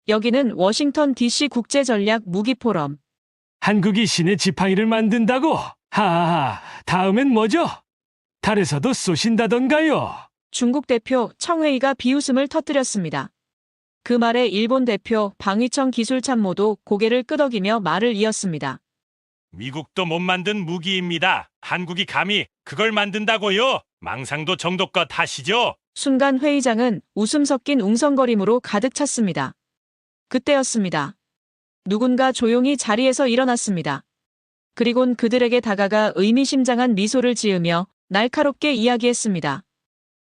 여기는 워싱턴 DC 국제전략 무기포럼. 한국이 신의 지팡이를 만든다고? 하하하, 다음엔 뭐죠? 달에서도 쏘신다던가요? 중국 대표 청웨이가 비웃음을 터뜨렸습니다. 그 말에 일본 대표 방위청 기술참모도 고개를 끄덕이며 말을 이었습니다. 미국도 못 만든 무기입니다. 한국이 감히 그걸 만든다고요? 망상도 정도껏 하시죠? 순간 회의장은 웃음 섞인 웅성거림으로 가득 찼습니다. 그때였습니다. 누군가 조용히 자리에서 일어났습니다. 그리곤 그들에게 다가가 의미심장한 미소를 지으며 날카롭게 이야기했습니다.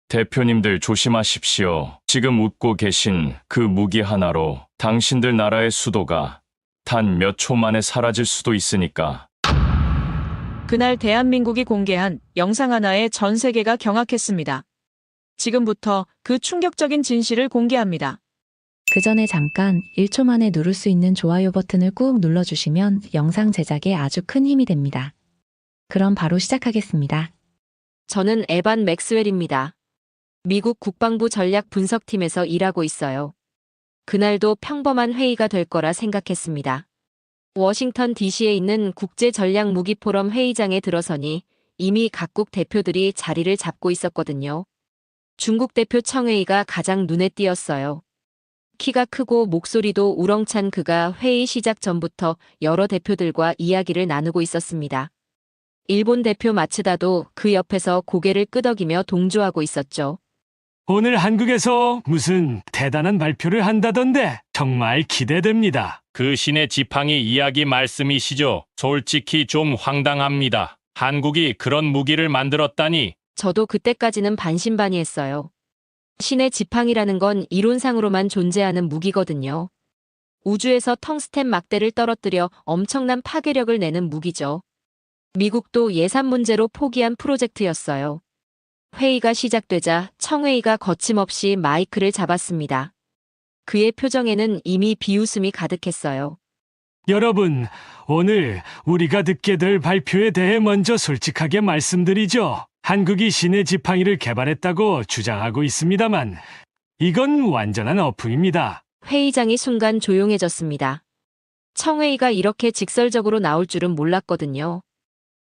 대표님들 조심하십시오. 지금 웃고 계신 그 무기 하나로 당신들 나라의 수도가 단 몇 초 만에 사라질 수도 있으니까. 그날 대한민국이 공개한 영상 하나에 전 세계가 경악했습니다. 지금부터 그 충격적인 진실을 공개합니다. 그 전에 잠깐 1초 만에 누를 수 있는 좋아요 버튼을 꾹 눌러주시면 영상 제작에 아주 큰 힘이 됩니다. 그럼 바로 시작하겠습니다. 저는 에반 맥스웰입니다. 미국 국방부 전략 분석팀에서 일하고 있어요. 그날도 평범한 회의가 될 거라 생각했습니다. 워싱턴 DC에 있는 국제전략무기포럼 회의장에 들어서니 이미 각국 대표들이 자리를 잡고 있었거든요. 중국 대표 청웨이가 가장 눈에 띄었어요. 키가 크고 목소리도 우렁찬 그가 회의 시작 전부터 여러 대표들과 이야기를 나누고 있었습니다. 일본 대표 마츠다도 그 옆에서 고개를 끄덕이며 동조하고 있었죠. 오늘 한국에서 무슨 대단한 발표를 한다던데 정말 기대됩니다. 그 신의 지팡이 이야기 말씀이시죠? 솔직히 좀 황당합니다. 한국이 그런 무기를 만들었다니. 저도 그때까지는 반신반의했어요. 신의 지팡이라는 건 이론상으로만 존재하는 무기거든요. 우주에서 텅스텐 막대를 떨어뜨려 엄청난 파괴력을 내는 무기죠. 미국도 예산 문제로 포기한 프로젝트였어요. 회의가 시작되자 청웨이가 거침없이 마이크를 잡았습니다. 그의 표정에는 이미 비웃음이 가득했어요. 여러분, 오늘 우리가 듣게 될 발표에 대해 먼저 솔직하게 말씀드리죠. 한국이 신의 지팡이를 개발했다고 주장하고 있습니다만 이건 완전한 어풍입니다. 회의장이 순간 조용해졌습니다. 청웨이가 이렇게 직설적으로 나올 줄은 몰랐거든요.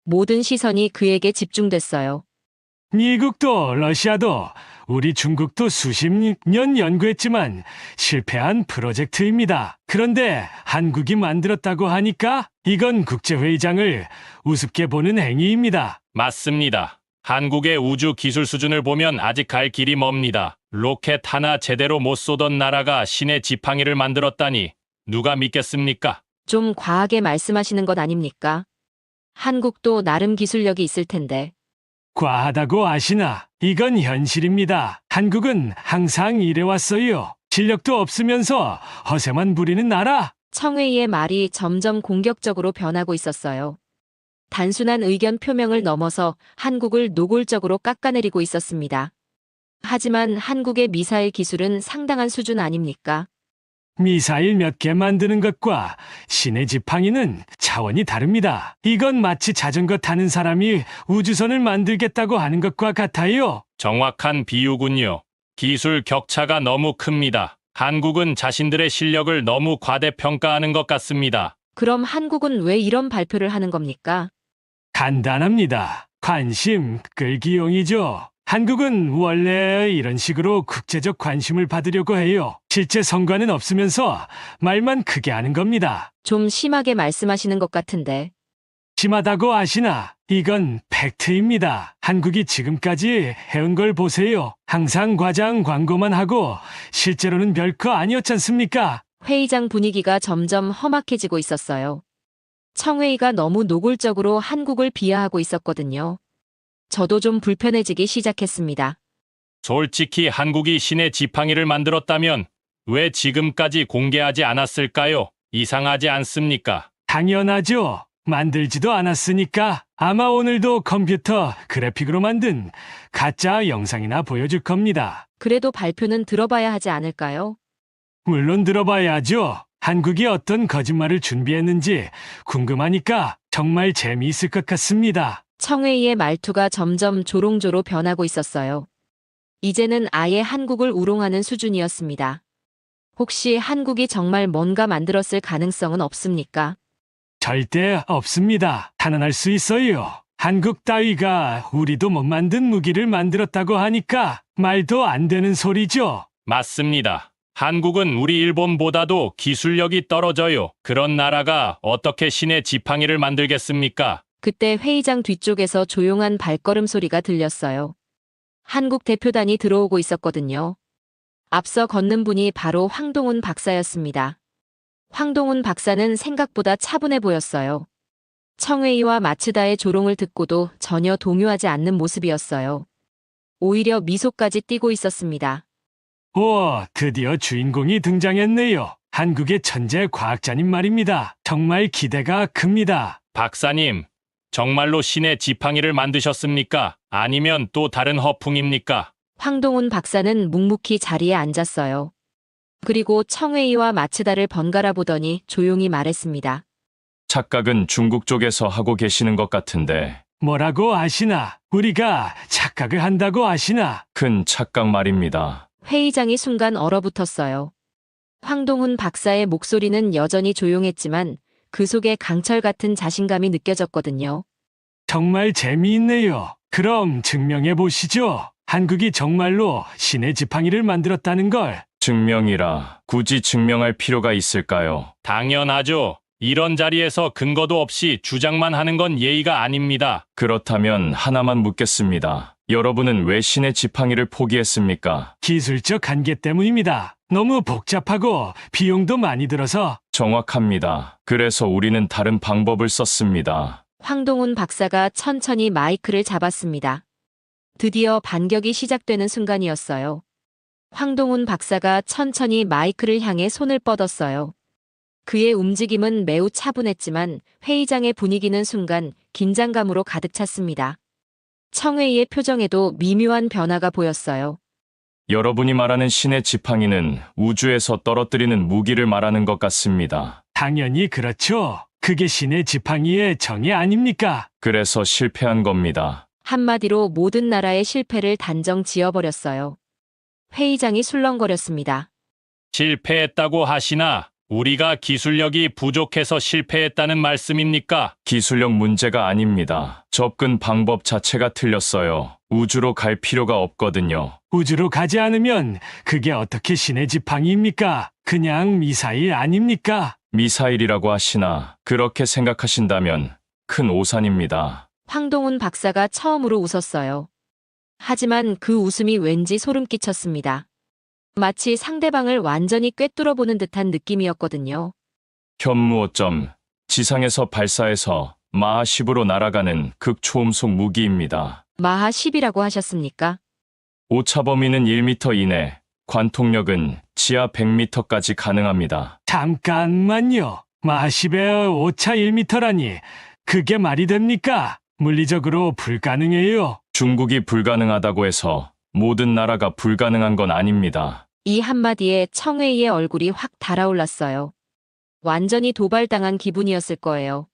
모든 시선이 그에게 집중됐어요. 미국도 러시아도 우리 중국도 수십 년 연구했지만 실패한 프로젝트입니다. 그런데 한국이 만들었다고 하니까 이건 국제회의장을 우습게 보는 행위입니다. 맞습니다. 한국의 우주 기술 수준을 보면 아직 갈 길이 멉니다. 로켓 하나 제대로 못 쏘던 나라가 신의 지팡이를 만들었다니 누가 믿겠습니까? 좀 과하게 말씀하시는 것 아닙니까? 한국도 나름 기술력이 있을 텐데. 과하다고 아시나? 이건 현실입니다. 한국은 항상 이래왔어요. 실력도 없으면서 허세만 부리는 나라. 청웨이의 말이 점점 공격적으로 변하고 있었어요. 단순한 의견 표명을 넘어서 한국을 노골적으로 깎아내리고 있었습니다. 하지만 한국의 미사일 기술은 상당한 수준 아닙니까? 미사일 몇 개 만드는 것과 신의 지팡이는 차원이 다릅니다. 이건 마치 자전거 타는 사람이 우주선을 만들겠다고 하는 것과 같아요. 정확한 비유군요. 기술 격차가 너무 큽니다. 한국은 자신들의 실력을 너무 과대평가하는 것 같습니다. 그럼 한국은 왜 이런 발표를 하는 겁니까? 간단합니다. 관심 끌기용이죠. 한국은 원래 이런 식으로 국제적 관심을 받으려고 해요. 실제 성과는 없으면서 말만 크게 하는 겁니다. 좀 심하게 말씀하시는 것 같은데. 심하다고 아시나? 이건 팩트입니다. 한국이 지금까지 해온 걸 보세요. 항상 과장 광고만 하고 실제로는 별거 아니었잖습니까? 회의장 분위기가 점점 험악해지고 있었어요. 청웨이가 너무 노골적으로 한국을 비하하고 있었거든요. 저도 좀 불편해지기 시작했습니다. 솔직히 한국이 신의 지팡이를 만들었다면 왜 지금까지 공개하지 않았을까요? 이상하지 않습니까? 당연하죠. 만들지도 않았으니까 아마 오늘도 컴퓨터 그래픽으로 만든 가짜 영상이나 보여줄 겁니다. 그래도 발표는 들어봐야 하지 않을까요? 물론 들어봐야죠. 한국이 어떤 거짓말을 준비했는지 궁금하니까 정말 재미있을 것 같습니다. 청웨이의 말투가 점점 조롱조로 변하고 있었어요. 이제는 아예 한국을 우롱하는 수준이었습니다. 혹시 한국이 정말 뭔가 만들었을 가능성은 없습니까? 절대 없습니다. 탄원할 수 있어요. 한국 따위가 우리도 못 만든 무기를 만들었다고 하니까 말도 안 되는 소리죠. 맞습니다. 한국은 우리 일본보다도 기술력이 떨어져요. 그런 나라가 어떻게 신의 지팡이를 만들겠습니까? 그때 회의장 뒤쪽에서 조용한 발걸음 소리가 들렸어요. 한국 대표단이 들어오고 있었거든요. 앞서 걷는 분이 바로 황동훈 박사였습니다. 황동훈 박사는 생각보다 차분해 보였어요. 청웨이와 마츠다의 조롱을 듣고도 전혀 동요하지 않는 모습이었어요. 오히려 미소까지 띠고 있었습니다. 오, 드디어 주인공이 등장했네요. 한국의 천재 과학자님 말입니다. 정말 기대가 큽니다. 박사님, 정말로 신의 지팡이를 만드셨습니까? 아니면 또 다른 허풍입니까? 황동훈 박사는 묵묵히 자리에 앉았어요. 그리고 청웨이와 마츠다를 번갈아 보더니 조용히 말했습니다. 착각은 중국 쪽에서 하고 계시는 것 같은데 뭐라고 하시나? 우리가 착각을 한다고 하시나? 큰 착각 말입니다. 회의장이 순간 얼어붙었어요. 황동훈 박사의 목소리는 여전히 조용했지만 그 속에 강철 같은 자신감이 느껴졌거든요. 정말 재미있네요. 그럼 증명해 보시죠. 한국이 정말로 신의 지팡이를 만들었다는 걸. 증명이라 굳이 증명할 필요가 있을까요? 당연하죠. 이런 자리에서 근거도 없이 주장만 하는 건 예의가 아닙니다. 그렇다면 하나만 묻겠습니다. 여러분은 왜 신의 지팡이를 포기했습니까? 기술적 한계 때문입니다. 너무 복잡하고 비용도 많이 들어서. 정확합니다. 그래서 우리는 다른 방법을 썼습니다. 황동훈 박사가 천천히 마이크를 잡았습니다. 드디어 반격이 시작되는 순간이었어요. 황동훈 박사가 천천히 마이크를 향해 손을 뻗었어요. 그의 움직임은 매우 차분했지만 회의장의 분위기는 순간 긴장감으로 가득 찼습니다. 청웨이의 표정에도 미묘한 변화가 보였어요. 여러분이 말하는 신의 지팡이는 우주에서 떨어뜨리는 무기를 말하는 것 같습니다. 당연히 그렇죠. 그게 신의 지팡이의 정의 아닙니까? 그래서 실패한 겁니다. 한마디로 모든 나라의 실패를 단정 지어버렸어요. 회의장이 술렁거렸습니다. 실패했다고 하시나 우리가 기술력이 부족해서 실패했다는 말씀입니까? 기술력 문제가 아닙니다. 접근 방법 자체가 틀렸어요. 우주로 갈 필요가 없거든요. 우주로 가지 않으면 그게 어떻게 신의 지팡이입니까? 그냥 미사일 아닙니까? 미사일이라고 하시나 그렇게 생각하신다면 큰 오산입니다. 황동훈 박사가 처음으로 웃었어요. 하지만 그 웃음이 왠지 소름 끼쳤습니다. 마치 상대방을 완전히 꿰뚫어보는 듯한 느낌이었거든요. 현무호점, 지상에서 발사해서 마하 10으로 날아가는 극초음속 무기입니다. 마하 10이라고 하셨습니까? 오차 범위는 1m 이내, 관통력은 지하 100m까지 가능합니다. 잠깐만요. 마하십에 오차 1m라니. 그게 말이 됩니까? 물리적으로 불가능해요. 중국이 불가능하다고 해서 모든 나라가 불가능한 건 아닙니다. 이 한마디에 청웨이의 얼굴이 확 달아올랐어요. 완전히 도발당한 기분이었을 거예요.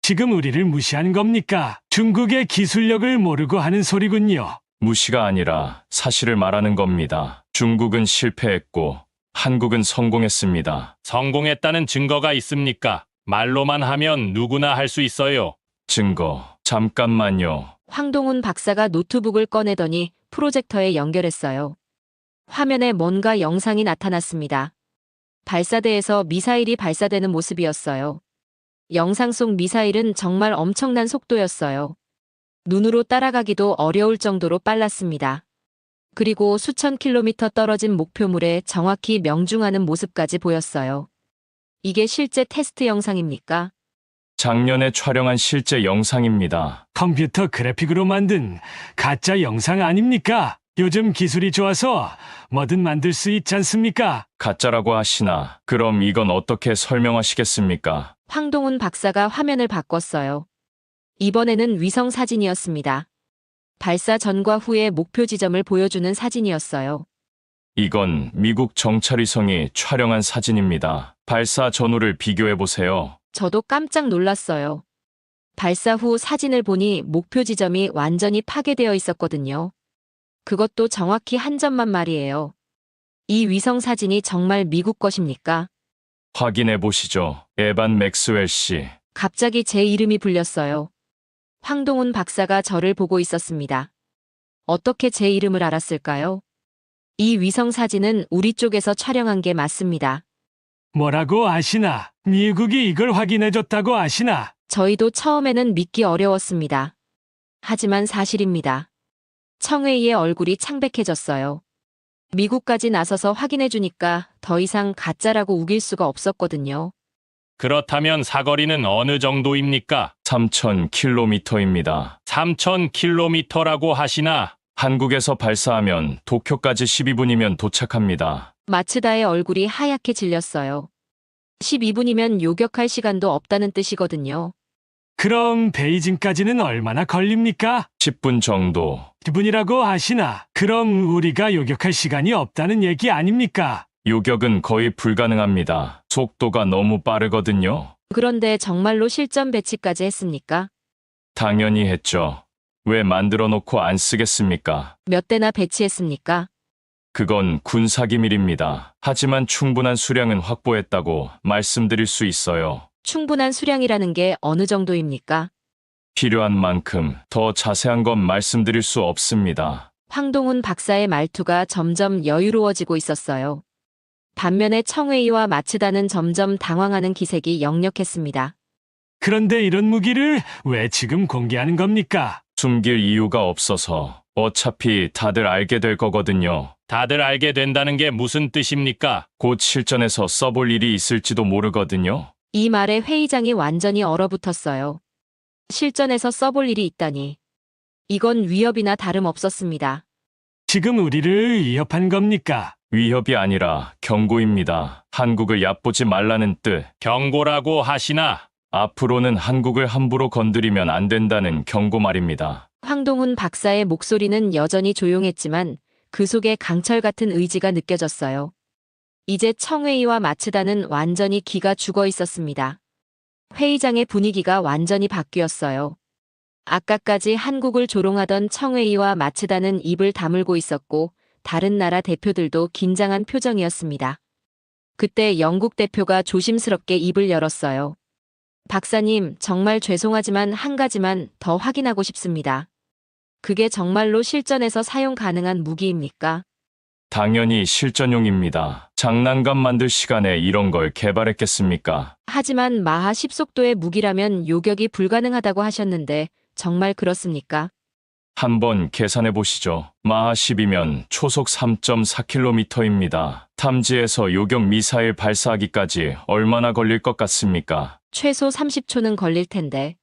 지금 우리를 무시하는 겁니까? 중국의 기술력을 모르고 하는 소리군요. 무시가 아니라 사실을 말하는 겁니다. 중국은 실패했고 한국은 성공했습니다. 성공했다는 증거가 있습니까? 말로만 하면 누구나 할 수 있어요. 증거, 잠깐만요. 황동훈 박사가 노트북을 꺼내더니 프로젝터에 연결했어요. 화면에 뭔가 영상이 나타났습니다. 발사대에서 미사일이 발사되는 모습이었어요. 영상 속 미사일은 정말 엄청난 속도였어요. 눈으로 따라가기도 어려울 정도로 빨랐습니다. 그리고 수천 킬로미터 떨어진 목표물에 정확히 명중하는 모습까지 보였어요. 이게 실제 테스트 영상입니까? 작년에 촬영한 실제 영상입니다. 컴퓨터 그래픽으로 만든 가짜 영상 아닙니까? 요즘 기술이 좋아서 뭐든 만들 수 있지 않습니까? 가짜라고 하시나 그럼 이건 어떻게 설명하시겠습니까? 황동훈 박사가 화면을 바꿨어요. 이번에는 위성 사진이었습니다. 발사 전과 후의 목표 지점을 보여주는 사진이었어요. 이건 미국 정찰위성이 촬영한 사진입니다. 발사 전후를 비교해보세요. 저도 깜짝 놀랐어요. 발사 후 사진을 보니 목표 지점이 완전히 파괴되어 있었거든요. 그것도 정확히 한 점만 말이에요. 이 위성 사진이 정말 미국 것입니까? 확인해 보시죠. 에반 맥스웰 씨. 갑자기 제 이름이 불렸어요. 황동훈 박사가 저를 보고 있었습니다. 어떻게 제 이름을 알았을까요? 이 위성 사진은 우리 쪽에서 촬영한 게 맞습니다. 뭐라고 아시나? 미국이 이걸 확인해줬다고 아시나? 저희도 처음에는 믿기 어려웠습니다. 하지만 사실입니다. 청웨이의 얼굴이 창백해졌어요. 미국까지 나서서 확인해주니까 더 이상 가짜라고 우길 수가 없었거든요. 그렇다면 사거리는 어느 정도입니까? 3,000km입니다. 3,000km라고 하시나? 한국에서 발사하면 도쿄까지 12분이면 도착합니다. 마츠다의 얼굴이 하얗게 질렸어요. 12분이면 요격할 시간도 없다는 뜻이거든요. 그럼 베이징까지는 얼마나 걸립니까? 10분 정도. 10분이라고 하시나? 그럼 우리가 요격할 시간이 없다는 얘기 아닙니까? 요격은 거의 불가능합니다. 속도가 너무 빠르거든요. 그런데 정말로 실전 배치까지 했습니까? 당연히 했죠. 왜 만들어 놓고 안 쓰겠습니까? 몇 대나 배치했습니까? 그건 군사기밀입니다. 하지만 충분한 수량은 확보했다고 말씀드릴 수 있어요. 충분한 수량이라는 게 어느 정도입니까? 필요한 만큼 더 자세한 건 말씀드릴 수 없습니다. 황동훈 박사의 말투가 점점 여유로워지고 있었어요. 반면에 청웨이와 마츠다는 점점 당황하는 기색이 역력했습니다. 그런데 이런 무기를 왜 지금 공개하는 겁니까? 숨길 이유가 없어서 어차피 다들 알게 될 거거든요. 다들 알게 된다는 게 무슨 뜻입니까? 곧 실전에서 써볼 일이 있을지도 모르거든요. 이 말에 회의장이 완전히 얼어붙었어요. 실전에서 써볼 일이 있다니. 이건 위협이나 다름없었습니다. 지금 우리를 위협한 겁니까? 위협이 아니라 경고입니다. 한국을 얕보지 말라는 뜻. 경고라고 하시나? 앞으로는 한국을 함부로 건드리면 안 된다는 경고 말입니다. 황동훈 박사의 목소리는 여전히 조용했지만 그 속에 강철 같은 의지가 느껴졌어요. 이제 청웨이와 마츠다는 완전히 기가 죽어 있었습니다. 회의장의 분위기가 완전히 바뀌었어요. 아까까지 한국을 조롱하던 청웨이와 마츠다는 입을 다물고 있었고 다른 나라 대표들도 긴장한 표정이었습니다. 그때 영국 대표가 조심스럽게 입을 열었어요. 박사님, 정말 죄송하지만 한 가지만 더 확인하고 싶습니다. 그게 정말로 실전에서 사용 가능한 무기입니까? 당연히 실전용입니다. 장난감 만들 시간에 이런 걸 개발했겠습니까? 하지만 마하 10속도의 무기라면 요격이 불가능하다고 하셨는데 정말 그렇습니까? 한번 계산해 보시죠. 마하 10이면 초속 3.4km입니다. 탐지에서 요격 미사일 발사하기까지 얼마나 걸릴 것 같습니까? 최소 30초는 걸릴 텐데.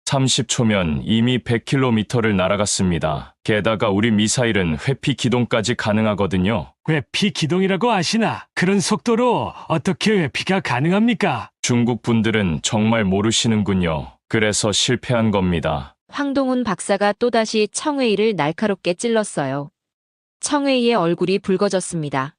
30초면 이미 100km를 날아갔습니다. 게다가 우리 미사일은 회피 기동까지 가능하거든요. 회피 기동이라고 아시나? 그런 속도로 어떻게 회피가 가능합니까? 중국 분들은 정말 모르시는군요. 그래서 실패한 겁니다. 황동훈 박사가 또다시 청웨이를 날카롭게 찔렀어요. 청웨이의 얼굴이 붉어졌습니다.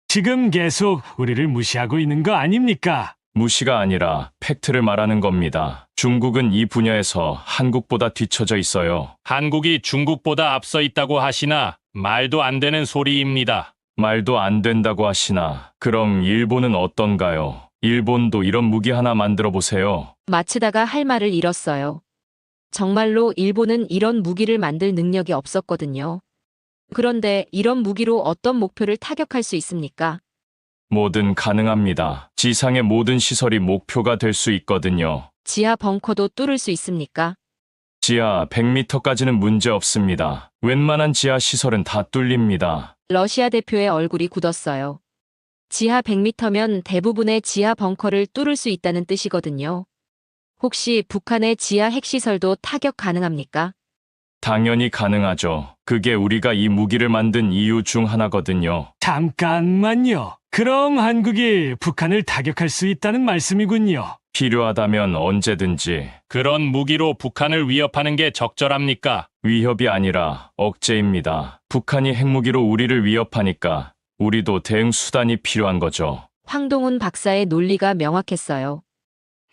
지금 계속 우리를 무시하고 있는 거 아닙니까? 무시가 아니라 팩트를 말하는 겁니다. 중국은 이 분야에서 한국보다 뒤처져 있어요. 한국이 중국보다 앞서 있다고 하시나? 말도 안 되는 소리입니다. 말도 안 된다고 하시나? 그럼 일본은 어떤가요? 일본도 이런 무기 하나 만들어 보세요. 마츠다가 할 말을 잃었어요. 정말로 일본은 이런 무기를 만들 능력이 없었거든요. 그런데 이런 무기로 어떤 목표를 타격할 수 있습니까? 뭐든 가능합니다. 지상의 모든 시설이 목표가 될 수 있거든요. 지하 벙커도 뚫을 수 있습니까? 지하 100m까지는 문제 없습니다. 웬만한 지하 시설은 다 뚫립니다. 러시아 대표의 얼굴이 굳었어요. 지하 100m면 대부분의 지하 벙커를 뚫을 수 있다는 뜻이거든요. 혹시 북한의 지하 핵시설도 타격 가능합니까? 당연히 가능하죠. 그게 우리가 이 무기를 만든 이유 중 하나거든요. 잠깐만요. 그럼 한국이 북한을 타격할 수 있다는 말씀이군요. 필요하다면 언제든지. 그런 무기로 북한을 위협하는 게 적절합니까? 위협이 아니라 억제입니다. 북한이 핵무기로 우리를 위협하니까 우리도 대응 수단이 필요한 거죠. 황동훈 박사의 논리가 명확했어요.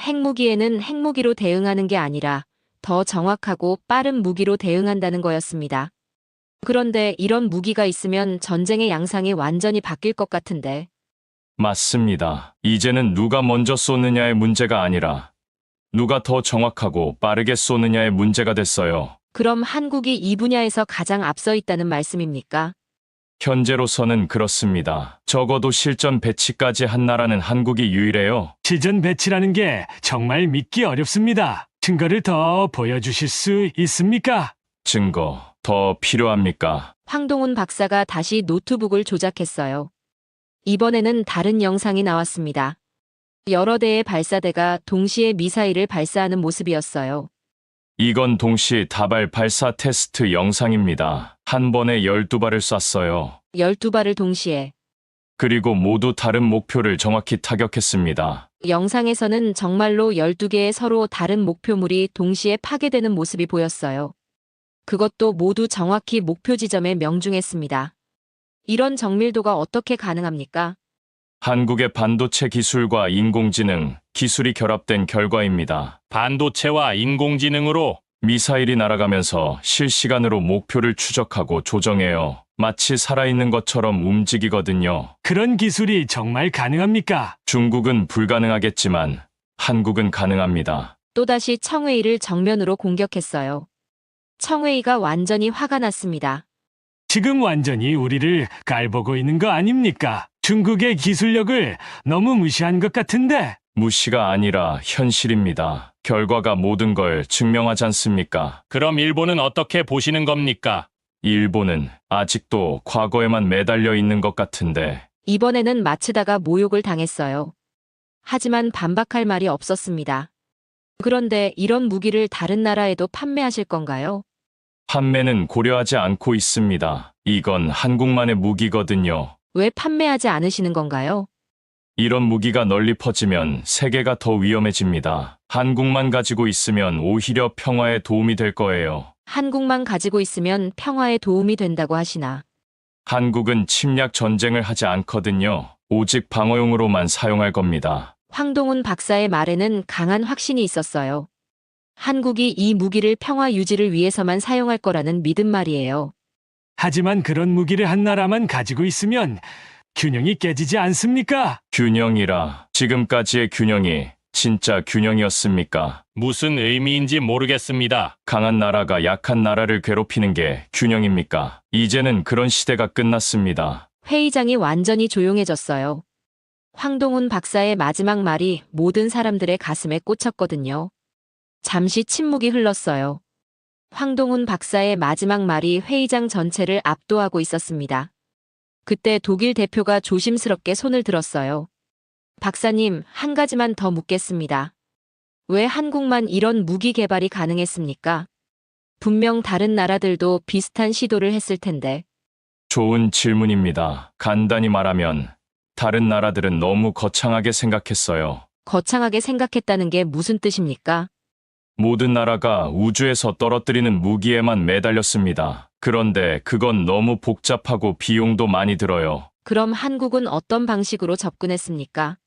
핵무기에는 핵무기로 대응하는 게 아니라 더 정확하고 빠른 무기로 대응한다는 거였습니다. 그런데 이런 무기가 있으면 전쟁의 양상이 완전히 바뀔 것 같은데. 맞습니다. 이제는 누가 먼저 쏘느냐의 문제가 아니라 누가 더 정확하고 빠르게 쏘느냐의 문제가 됐어요. 그럼 한국이 이 분야에서 가장 앞서 있다는 말씀입니까? 현재로서는 그렇습니다. 적어도 실전 배치까지 한 나라는 한국이 유일해요. 실전 배치라는 게 정말 믿기 어렵습니다. 증거를 더 보여주실 수 있습니까? 증거 더 필요합니까? 황동훈 박사가 다시 노트북을 조작했어요. 이번에는 다른 영상이 나왔습니다. 여러 대의 발사대가 동시에 미사일을 발사하는 모습이었어요. 이건 동시 다발 발사 테스트 영상입니다. 한 번에 12발을 쐈어요. 12발을 동시에. 그리고 모두 다른 목표를 정확히 타격했습니다. 영상에서는 정말로 12개의 서로 다른 목표물이 동시에 파괴되는 모습이 보였어요. 그것도 모두 정확히 목표 지점에 명중했습니다. 이런 정밀도가 어떻게 가능합니까? 한국의 반도체 기술과 인공지능 기술이 결합된 결과입니다. 반도체와 인공지능으로 미사일이 날아가면서 실시간으로 목표를 추적하고 조정해요. 마치 살아있는 것처럼 움직이거든요. 그런 기술이 정말 가능합니까? 중국은 불가능하겠지만 한국은 가능합니다. 또다시 청웨이를 정면으로 공격했어요. 청웨이가 완전히 화가 났습니다. 지금 완전히 우리를 깔보고 있는 거 아닙니까? 중국의 기술력을 너무 무시한 것 같은데. 무시가 아니라 현실입니다. 결과가 모든 걸 증명하지 않습니까? 그럼 일본은 어떻게 보시는 겁니까? 일본은 아직도 과거에만 매달려 있는 것 같은데 이번에는 마츠다가 모욕을 당했어요. 하지만 반박할 말이 없었습니다. 그런데 이런 무기를 다른 나라에도 판매하실 건가요? 판매는 고려하지 않고 있습니다. 이건 한국만의 무기거든요. 왜 판매하지 않으시는 건가요? 이런 무기가 널리 퍼지면 세계가 더 위험해집니다. 한국만 가지고 있으면 오히려 평화에 도움이 될 거예요. 한국만 가지고 있으면 평화에 도움이 된다고 하시나. 한국은 침략 전쟁을 하지 않거든요. 오직 방어용으로만 사용할 겁니다. 황동훈 박사의 말에는 강한 확신이 있었어요. 한국이 이 무기를 평화 유지를 위해서만 사용할 거라는 믿음 말이에요. 하지만 그런 무기를 한 나라만 가지고 있으면 균형이 깨지지 않습니까? 균형이라 지금까지의 균형이 진짜 균형이었습니까? 무슨 의미인지 모르겠습니다. 강한 나라가 약한 나라를 괴롭히는 게 균형입니까? 이제는 그런 시대가 끝났습니다. 회의장이 완전히 조용해졌어요. 황동훈 박사의 마지막 말이 모든 사람들의 가슴에 꽂혔거든요. 잠시 침묵이 흘렀어요. 황동훈 박사의 마지막 말이 회의장 전체를 압도하고 있었습니다. 그때 독일 대표가 조심스럽게 손을 들었어요. 박사님, 한 가지만 더 묻겠습니다. 왜 한국만 이런 무기 개발이 가능했습니까? 분명 다른 나라들도 비슷한 시도를 했을 텐데. 좋은 질문입니다. 간단히 말하면 다른 나라들은 너무 거창하게 생각했어요. 거창하게 생각했다는 게 무슨 뜻입니까? 모든 나라가 우주에서 떨어뜨리는 무기에만 매달렸습니다. 그런데 그건 너무 복잡하고 비용도 많이 들어요. 그럼 한국은 어떤 방식으로 접근했습니까?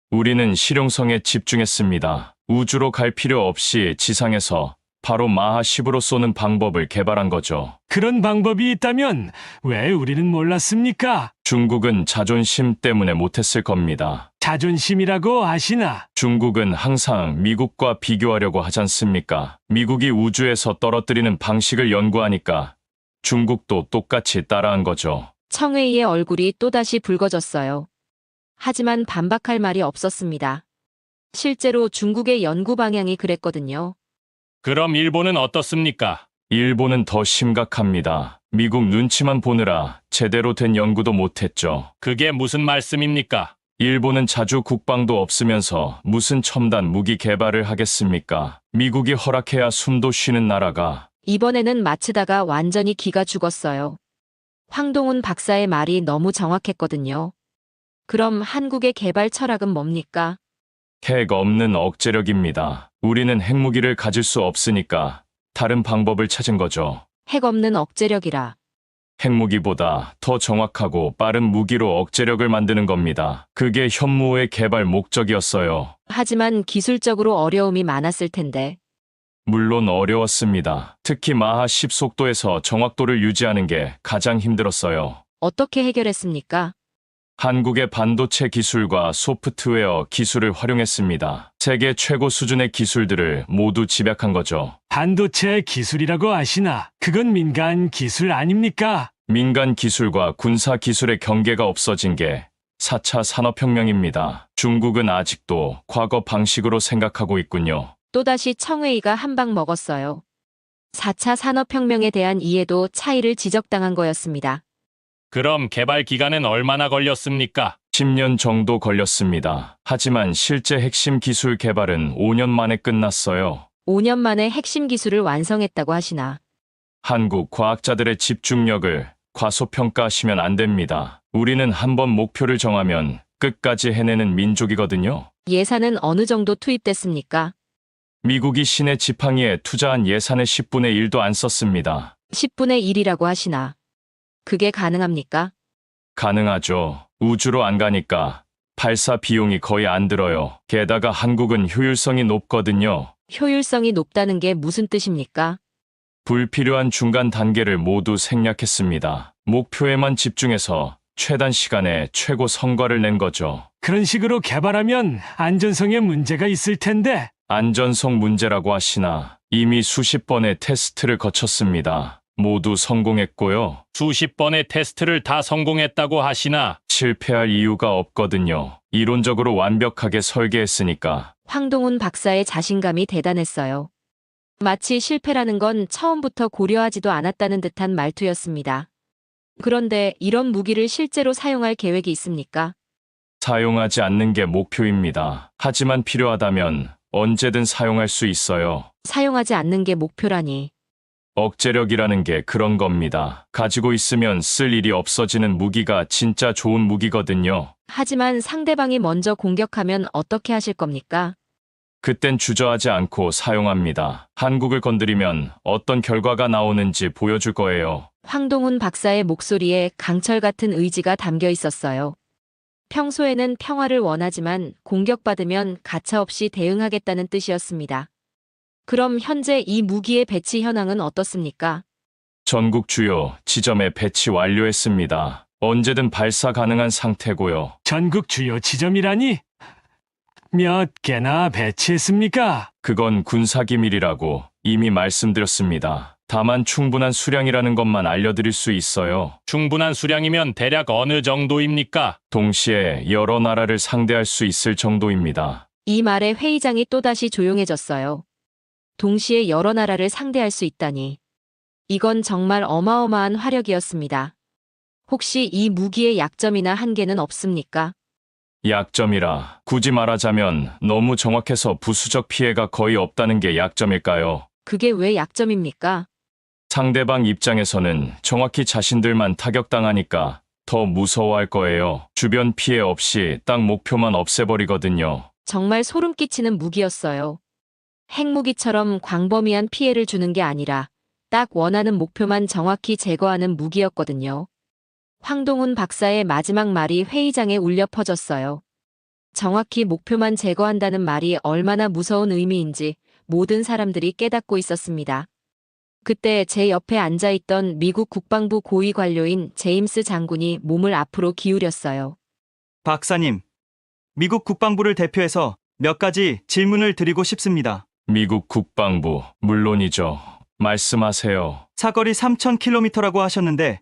우리는 실용성에 집중했습니다. 우주로 갈 필요 없이 지상에서 바로 마하 10으로 쏘는 방법을 개발한 거죠. 그런 방법이 있다면 왜 우리는 몰랐습니까? 중국은 자존심 때문에 못했을 겁니다. 자존심이라고 하시나? 중국은 항상 미국과 비교하려고 하지 않습니까? 미국이 우주에서 떨어뜨리는 방식을 연구하니까 중국도 똑같이 따라한 거죠. 청웨이의 얼굴이 또다시 붉어졌어요. 하지만 반박할 말이 없었습니다. 실제로 중국의 연구 방향이 그랬거든요. 그럼 일본은 어떻습니까? 일본은 더 심각합니다. 미국 눈치만 보느라 제대로 된 연구도 못했죠. 그게 무슨 말씀입니까? 일본은 자주 국방도 없으면서 무슨 첨단 무기 개발을 하겠습니까? 미국이 허락해야 숨도 쉬는 나라가. 이번에는 마츠다가 완전히 기가 죽었어요. 황동훈 박사의 말이 너무 정확했거든요. 그럼 한국의 개발 철학은 뭡니까? 핵 없는 억제력입니다. 우리는 핵무기를 가질 수 없으니까 다른 방법을 찾은 거죠. 핵 없는 억제력이라. 핵무기보다 더 정확하고 빠른 무기로 억제력을 만드는 겁니다. 그게 현무호의 개발 목적이었어요. 하지만 기술적으로 어려움이 많았을 텐데. 물론 어려웠습니다. 특히 마하 10속도에서 정확도를 유지하는 게 가장 힘들었어요. 어떻게 해결했습니까? 한국의 반도체 기술과 소프트웨어 기술을 활용했습니다. 세계 최고 수준의 기술들을 모두 집약한 거죠. 반도체 기술이라고 아시나? 그건 민간 기술 아닙니까? 민간 기술과 군사 기술의 경계가 없어진 게 4차 산업혁명입니다. 중국은 아직도 과거 방식으로 생각하고 있군요. 또다시 청웨이가 한 방 먹었어요. 4차 산업혁명에 대한 이해도 차이를 지적당한 거였습니다. 그럼 개발 기간은 얼마나 걸렸습니까? 10년 정도 걸렸습니다. 하지만 실제 핵심 기술 개발은 5년 만에 끝났어요. 5년 만에 핵심 기술을 완성했다고 하시나. 한국 과학자들의 집중력을 과소평가하시면 안 됩니다. 우리는 한번 목표를 정하면 끝까지 해내는 민족이거든요. 예산은 어느 정도 투입됐습니까? 미국이 신의 지팡이에 투자한 예산의 10분의 1도 안 썼습니다. 10분의 1이라고 하시나. 그게 가능합니까? 가능하죠. 우주로 안 가니까 발사 비용이 거의 안 들어요. 게다가 한국은 효율성이 높거든요. 효율성이 높다는 게 무슨 뜻입니까? 불필요한 중간 단계를 모두 생략했습니다. 목표에만 집중해서 최단 시간에 최고 성과를 낸 거죠. 그런 식으로 개발하면 안전성에 문제가 있을 텐데. 안전성 문제라고 하시나 이미 수십 번의 테스트를 거쳤습니다. 모두 성공했고요. 수십 번의 테스트를 다 성공했다고 하시나? 실패할 이유가 없거든요. 이론적으로 완벽하게 설계했으니까. 황동훈 박사의 자신감이 대단했어요. 마치 실패라는 건 처음부터 고려하지도 않았다는 듯한 말투였습니다. 그런데 이런 무기를 실제로 사용할 계획이 있습니까? 사용하지 않는 게 목표입니다. 하지만 필요하다면 언제든 사용할 수 있어요. 사용하지 않는 게 목표라니. 억제력이라는 게 그런 겁니다. 가지고 있으면 쓸 일이 없어지는 무기가 진짜 좋은 무기거든요. 하지만 상대방이 먼저 공격하면 어떻게 하실 겁니까? 그땐 주저하지 않고 사용합니다. 한국을 건드리면 어떤 결과가 나오는지 보여줄 거예요. 황동훈 박사의 목소리에 강철 같은 의지가 담겨 있었어요. 평소에는 평화를 원하지만 공격받으면 가차없이 대응하겠다는 뜻이었습니다. 그럼 현재 이 무기의 배치 현황은 어떻습니까? 전국 주요 지점에 배치 완료했습니다. 언제든 발사 가능한 상태고요. 전국 주요 지점이라니? 몇 개나 배치했습니까? 그건 군사기밀이라고 이미 말씀드렸습니다. 다만 충분한 수량이라는 것만 알려드릴 수 있어요. 충분한 수량이면 대략 어느 정도입니까? 동시에 여러 나라를 상대할 수 있을 정도입니다. 이 말에 회의장이 또다시 조용해졌어요. 동시에 여러 나라를 상대할 수 있다니. 이건 정말 어마어마한 화력이었습니다. 혹시 이 무기의 약점이나 한계는 없습니까? 약점이라 굳이 말하자면 너무 정확해서 부수적 피해가 거의 없다는 게 약점일까요? 그게 왜 약점입니까? 상대방 입장에서는 정확히 자신들만 타격당하니까 더 무서워할 거예요. 주변 피해 없이 딱 목표만 없애버리거든요. 정말 소름 끼치는 무기였어요. 핵무기처럼 광범위한 피해를 주는 게 아니라 딱 원하는 목표만 정확히 제거하는 무기였거든요. 황동훈 박사의 마지막 말이 회의장에 울려 퍼졌어요. 정확히 목표만 제거한다는 말이 얼마나 무서운 의미인지 모든 사람들이 깨닫고 있었습니다. 그때 제 옆에 앉아있던 미국 국방부 고위 관료인 제임스 장군이 몸을 앞으로 기울였어요. 박사님, 미국 국방부를 대표해서 몇 가지 질문을 드리고 싶습니다. 미국 국방부, 물론이죠. 말씀하세요. 사거리 3,000km라고 하셨는데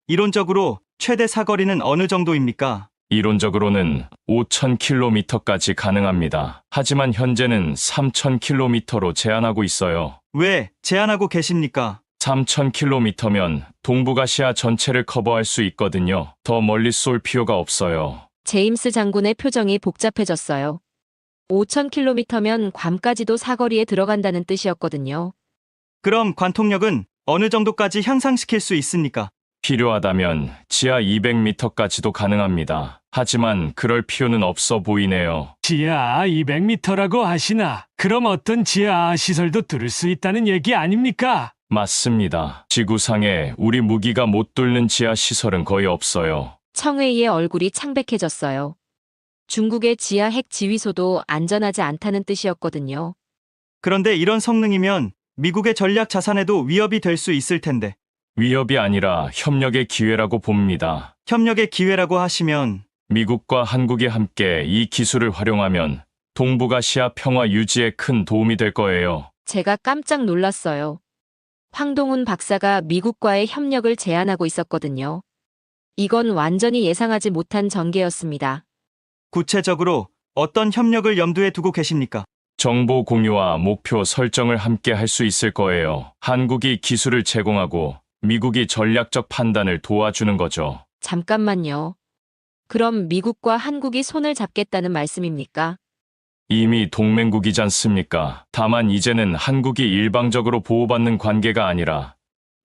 이론적으로 최대 사거리는 어느 정도입니까? 이론적으로는 5,000km까지 가능합니다. 하지만 현재는 3,000km로 제한하고 있어요. 왜 제한하고 계십니까? 3,000km면 동북아시아 전체를 커버할 수 있거든요. 더 멀리 쏠 필요가 없어요. 제임스 장군의 표정이 복잡해졌어요. 5,000km면 괌까지도 사거리에 들어간다는 뜻이었거든요. 그럼 관통력은 어느 정도까지 향상시킬 수 있습니까? 필요하다면 지하 200m까지도 가능합니다. 하지만 그럴 필요는 없어 보이네요. 지하 200m라고 하시나? 그럼 어떤 지하 시설도 뚫을 수 있다는 얘기 아닙니까? 맞습니다. 지구상에 우리 무기가 못 뚫는 지하 시설은 거의 없어요. 청웨이의 얼굴이 창백해졌어요. 중국의 지하 핵 지휘소도 안전하지 않다는 뜻이었거든요. 그런데 이런 성능이면 미국의 전략 자산에도 위협이 될 수 있을 텐데. 위협이 아니라 협력의 기회라고 봅니다. 협력의 기회라고 하시면 미국과 한국이 함께 이 기술을 활용하면 동북아시아 평화 유지에 큰 도움이 될 거예요. 제가 깜짝 놀랐어요. 황동훈 박사가 미국과의 협력을 제안하고 있었거든요. 이건 완전히 예상하지 못한 전개였습니다. 구체적으로 어떤 협력을 염두에 두고 계십니까? 정보 공유와 목표 설정을 함께 할 수 있을 거예요. 한국이 기술을 제공하고 미국이 전략적 판단을 도와주는 거죠. 잠깐만요. 그럼 미국과 한국이 손을 잡겠다는 말씀입니까? 이미 동맹국이지 않습니까? 다만 이제는 한국이 일방적으로 보호받는 관계가 아니라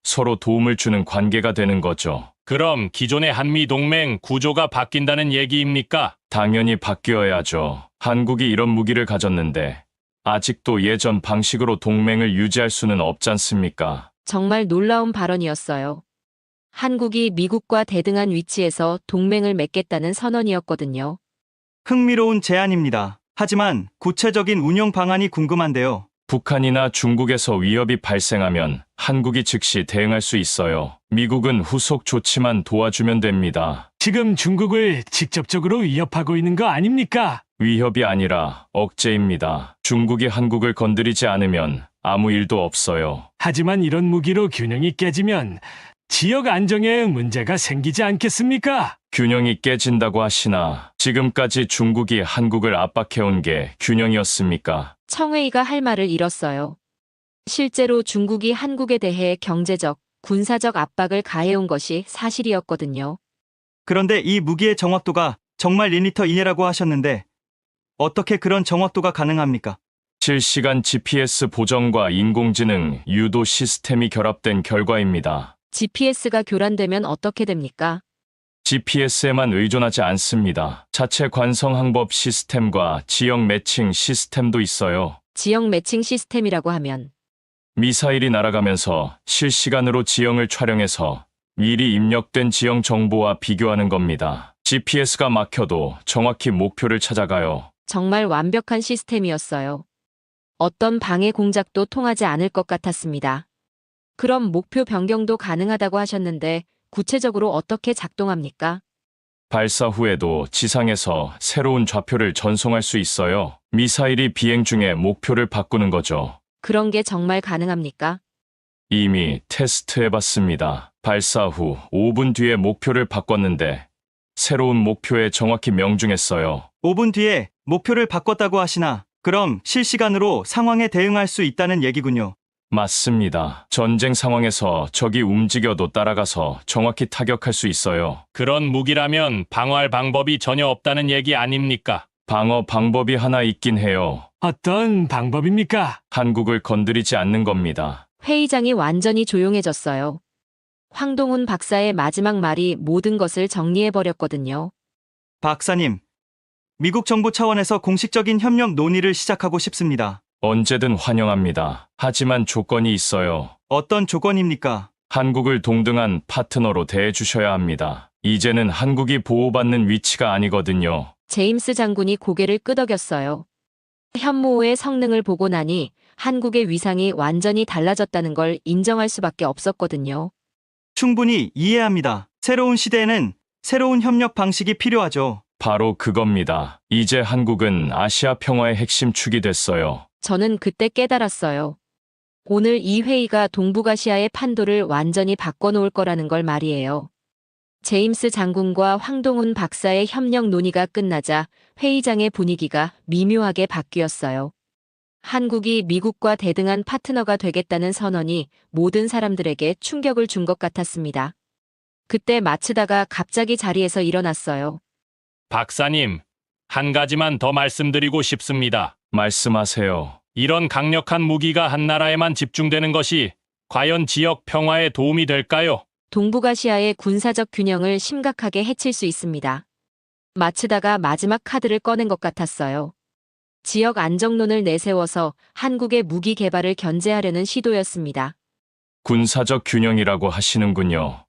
서로 도움을 주는 관계가 되는 거죠. 그럼 기존의 한미 동맹 구조가 바뀐다는 얘기입니까? 당연히 바뀌어야죠. 한국이 이런 무기를 가졌는데 아직도 예전 방식으로 동맹을 유지할 수는 없지 않습니까? 정말 놀라운 발언이었어요. 한국이 미국과 대등한 위치에서 동맹을 맺겠다는 선언이었거든요. 흥미로운 제안입니다. 하지만 구체적인 운영 방안이 궁금한데요. 북한이나 중국에서 위협이 발생하면 한국이 즉시 대응할 수 있어요. 미국은 후속 조치만 도와주면 됩니다. 지금 중국을 직접적으로 위협하고 있는 거 아닙니까? 위협이 아니라 억제입니다. 중국이 한국을 건드리지 않으면 아무 일도 없어요. 하지만 이런 무기로 균형이 깨지면 지역 안정에 문제가 생기지 않겠습니까? 균형이 깨진다고 하시나 지금까지 중국이 한국을 압박해온 게 균형이었습니까? 청웨이가 할 말을 잃었어요. 실제로 중국이 한국에 대해 경제적, 군사적 압박을 가해온 것이 사실이었거든요. 그런데 이 무기의 정확도가 정말 1m 이내라고 하셨는데 어떻게 그런 정확도가 가능합니까? 실시간 GPS 보정과 인공지능 유도 시스템이 결합된 결과입니다. GPS가 교란되면 어떻게 됩니까? GPS에만 의존하지 않습니다. 자체 관성 항법 시스템과 지역 매칭 시스템도 있어요. 지역 매칭 시스템이라고 하면 미사일이 날아가면서 실시간으로 지형을 촬영해서 미리 입력된 지형 정보와 비교하는 겁니다. GPS가 막혀도 정확히 목표를 찾아가요. 정말 완벽한 시스템이었어요. 어떤 방해 공작도 통하지 않을 것 같았습니다. 그럼 목표 변경도 가능하다고 하셨는데 구체적으로 어떻게 작동합니까? 발사 후에도 지상에서 새로운 좌표를 전송할 수 있어요. 미사일이 비행 중에 목표를 바꾸는 거죠. 그런 게 정말 가능합니까? 이미 테스트해봤습니다. 발사 후 5분 뒤에 목표를 바꿨는데 새로운 목표에 정확히 명중했어요. 5분 뒤에 목표를 바꿨다고 하시나 그럼 실시간으로 상황에 대응할 수 있다는 얘기군요. 맞습니다. 전쟁 상황에서 적이 움직여도 따라가서 정확히 타격할 수 있어요. 그런 무기라면 방어할 방법이 전혀 없다는 얘기 아닙니까? 방어 방법이 하나 있긴 해요. 어떤 방법입니까? 한국을 건드리지 않는 겁니다. 회의장이 완전히 조용해졌어요. 황동훈 박사의 마지막 말이 모든 것을 정리해버렸거든요. 박사님, 미국 정부 차원에서 공식적인 협력 논의를 시작하고 싶습니다. 언제든 환영합니다. 하지만 조건이 있어요. 어떤 조건입니까? 한국을 동등한 파트너로 대해주셔야 합니다. 이제는 한국이 보호받는 위치가 아니거든요. 제임스 장군이 고개를 끄덕였어요. 현무호의 성능을 보고 나니 한국의 위상이 완전히 달라졌다는 걸 인정할 수밖에 없었거든요. 충분히 이해합니다. 새로운 시대에는 새로운 협력 방식이 필요하죠. 바로 그겁니다. 이제 한국은 아시아 평화의 핵심 축이 됐어요. 저는 그때 깨달았어요. 오늘 이 회의가 동북아시아의 판도를 완전히 바꿔놓을 거라는 걸 말이에요. 제임스 장군과 황동훈 박사의 협력 논의가 끝나자 회의장의 분위기가 미묘하게 바뀌었어요. 한국이 미국과 대등한 파트너가 되겠다는 선언이 모든 사람들에게 충격을 준 것 같았습니다. 그때 마츠다가 갑자기 자리에서 일어났어요. 박사님, 한 가지만 더 말씀드리고 싶습니다. 말씀하세요. 이런 강력한 무기가 한 나라에만 집중되는 것이 과연 지역 평화에 도움이 될까요? 동북아시아의 군사적 균형을 심각하게 해칠 수 있습니다. 마츠다가 마지막 카드를 꺼낸 것 같았어요. 지역 안정론을 내세워서 한국의 무기 개발을 견제하려는 시도였습니다. 군사적 균형이라고 하시는군요.